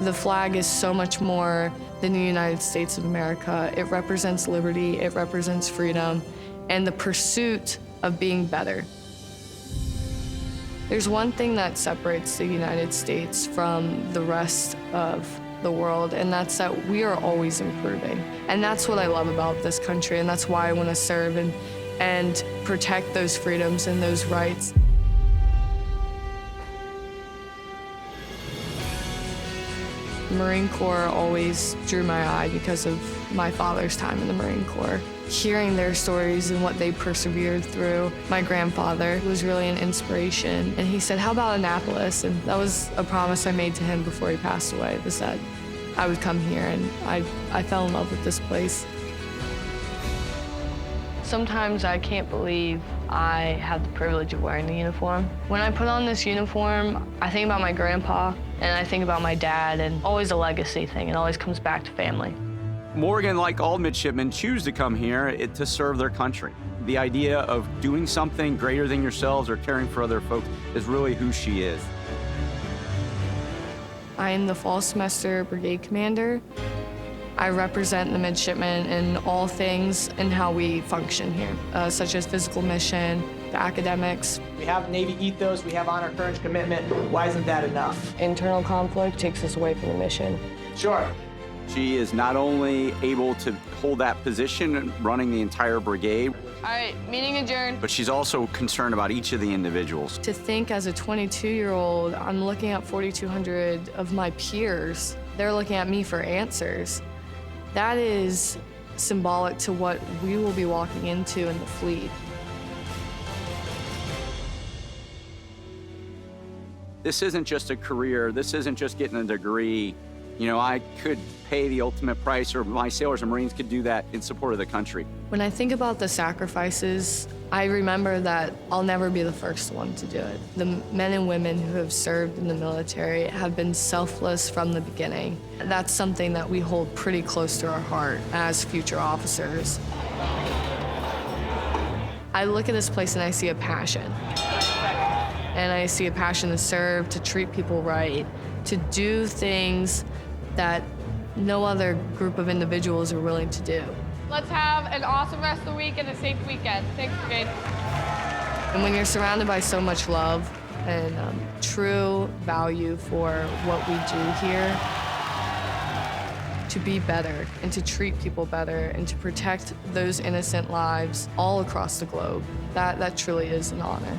The flag is so much more than the United States of America. It represents liberty, it represents freedom, and the pursuit of being better. There's one thing that separates the United States from the rest of the world, and that's that we are always improving. And that's what I love about this country, and that's why I want to serve and protect those freedoms and those rights. Marine Corps always drew my eye because of my father's time in the Marine Corps. Hearing their stories and what they persevered through, my grandfather was really an inspiration. And he said, "How about Annapolis?" And that was a promise I made to him before he passed away, was that I would come here, and I fell in love with this place. Sometimes I can't believe I have the privilege of wearing the uniform. When I put on this uniform, I think about my grandpa, and I think about my dad, and always a legacy thing. It always comes back to family. Morgan, like all midshipmen, choose to come here to serve their country. The idea of doing something greater than yourselves or caring for other folks is really who she is. I am the fall semester brigade commander. I represent the midshipmen in all things and how we function here, such as physical mission, the academics. We have Navy ethos, we have honor, courage, commitment. Why isn't that enough? Internal conflict takes us away from the mission. Sure. She is not only able to hold that position running the entire brigade, All right, meeting adjourned. but she's also concerned about each of the individuals. To think as a 22-year-old, I'm looking at 4,200 of my peers. They're looking at me for answers. That is symbolic to what we will be walking into in the fleet. This isn't just a career. This isn't just getting a degree. You know, I could pay the ultimate price, or my sailors and Marines could do that in support of the country. When I think about the sacrifices, I remember that I'll never be the first one to do it. The men and women who have served in the military have been selfless from the beginning. That's something that we hold pretty close to our heart as future officers. I look at this place and I see a passion. And I see a passion to serve, to treat people right, to do things that no other group of individuals are willing to do. Let's have an awesome rest of the week and a safe weekend. Thanks, Brigade. And when you're surrounded by so much love and true value for what we do here, to be better and to treat people better and to protect those innocent lives all across the globe, that truly is an honor.